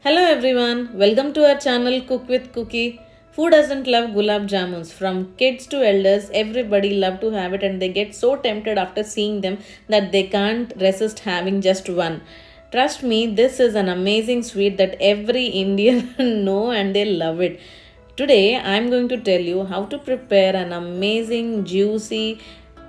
Hello everyone, welcome to our channel Cook with Cookie. Who doesn't love gulab jamuns? From kids to elders, everybody love to have it and they get so tempted after seeing them that they can't resist having just one. Trust me, this is an amazing sweet that every Indian know and they love it. Today I am going to tell you how to prepare an amazing juicy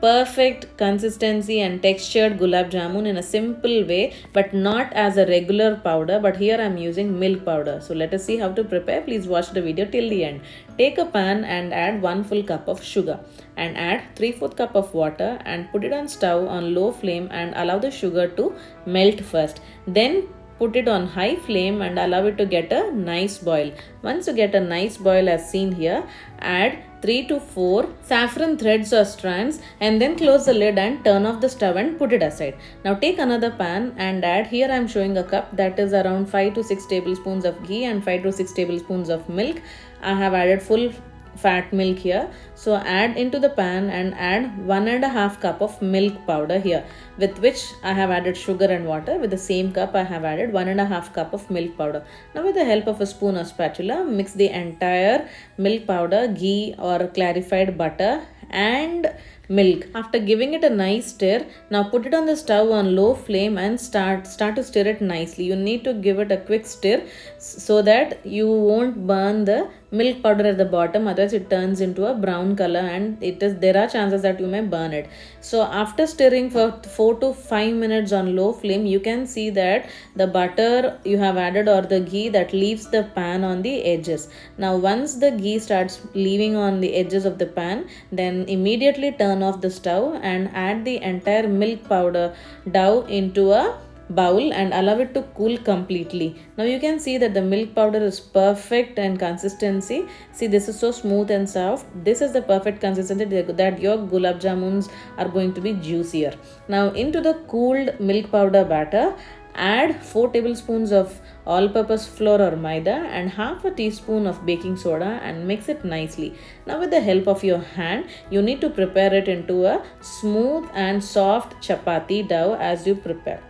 perfect consistency and textured gulab jamun in a simple way, but not as a regular powder, but here I'm using milk powder. So let us see how to prepare. Please watch the video till the end. Take a pan and add 1 full cup of sugar and add 3/4 cup of water and put it on stove on low flame and allow the sugar to melt first. Then put it on high flame and allow it to get a nice boil. Once you get a nice boil as seen here, add 3 to 4 saffron threads or strands and then close the lid and turn off the stove and put it aside. Now take another pan and add, here I am showing a cup, that is around 5 to 6 tablespoons of ghee and 5 to 6 tablespoons of milk. I have added full fat milk here. So add into the pan and add 1.5 cup of milk powder here, with which I have added sugar and water. With the same cup I have added 1.5 cup of milk powder. Now with the help of a spoon or spatula, mix the entire milk powder, ghee or clarified butter and milk. After giving it a nice stir, now put it on the stove on low flame and start to stir it nicely. You need to give it a quick stir so that you won't burn the milk powder at the bottom, otherwise it turns into a brown color and there are chances that you may burn it. So after stirring for 4 to 5 minutes on low flame, you can see that the butter you have added or the ghee that leaves the pan on the edges. Now once the ghee starts leaving on the edges of the pan, then immediately turn off the stove and add the entire milk powder dough into a bowl and allow it to cool completely. Now you can see that the milk powder is perfect and consistency. See, this is so smooth and soft. This is the perfect consistency that your gulab jamuns are going to be juicier. Now into the cooled milk powder batter, add 4 tablespoons of all-purpose flour or maida and half a teaspoon of baking soda and mix it nicely. Now with the help of your hand, you need to prepare it into a smooth and soft chapati dough as you prepare.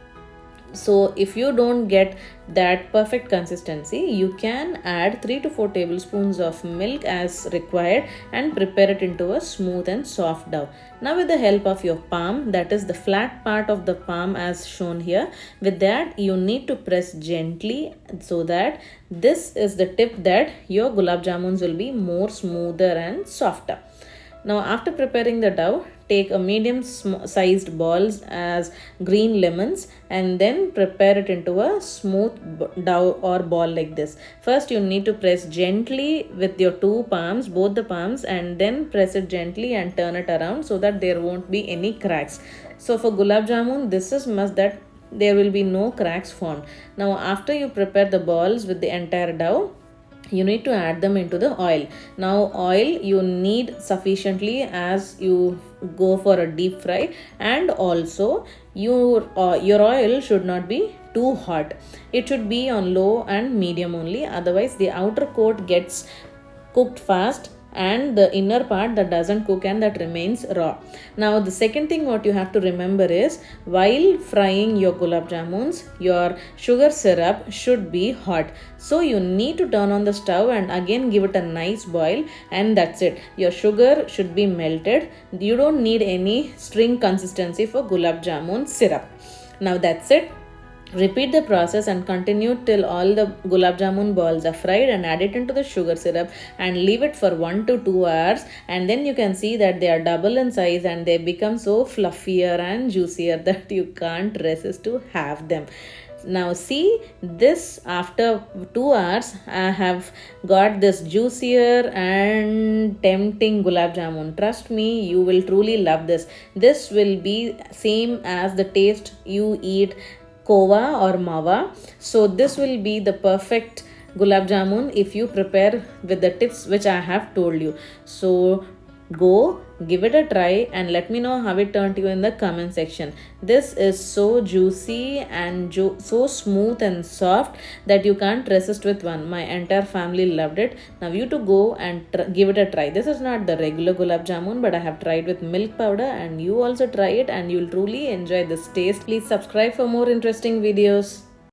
So if you don't get that perfect consistency, you can add 3 to 4 tablespoons of milk as required and prepare it into a smooth and soft dough. Now with the help of your palm, that is the flat part of the palm as shown here, with that you need to press gently so that this is the tip that your gulab jamuns will be more smoother and softer. Now after preparing the dough, take a medium sized balls as green lemons and then prepare it into a smooth dough or ball like this. First you need to press gently with your two palms, both the palms, and then press it gently and turn it around so that there won't be any cracks. So for gulab jamun, this is must that there will be no cracks formed. Now after you prepare the balls with the entire dough, you need to add them into the oil. Now oil you need sufficiently as you go for a deep fry, and also your oil should not be too hot. It should be on low and medium only, otherwise the outer coat gets cooked fast and the inner part that doesn't cook and that remains raw. Now the second thing what you have to remember is, while frying your gulab jamuns, your sugar syrup should be hot. So you need to turn on the stove and again give it a nice boil, and that's it. Your sugar should be melted. You don't need any string consistency for gulab jamun syrup. Now that's it. Repeat the process and continue till all the gulab jamun balls are fried and add it into the sugar syrup and leave it for 1 to 2 hours, and then you can see that they are double in size and they become so fluffier and juicier that you can't resist to have them. Now see this, after 2 hours I have got this juicier and tempting gulab jamun. Trust me, you will truly love this. This will be same as the taste you eat kova or mawa. So this will be the perfect gulab jamun if you prepare with the tips which I have told you. So go give it a try and let me know how it turned to you in the comment section. This is so juicy and so smooth and soft that you can't resist with one. My entire family loved it. Now you to go and give it a try. This is not the regular gulab jamun, but I have tried with milk powder, and you also try it and you'll truly enjoy this taste. Please subscribe for more interesting videos.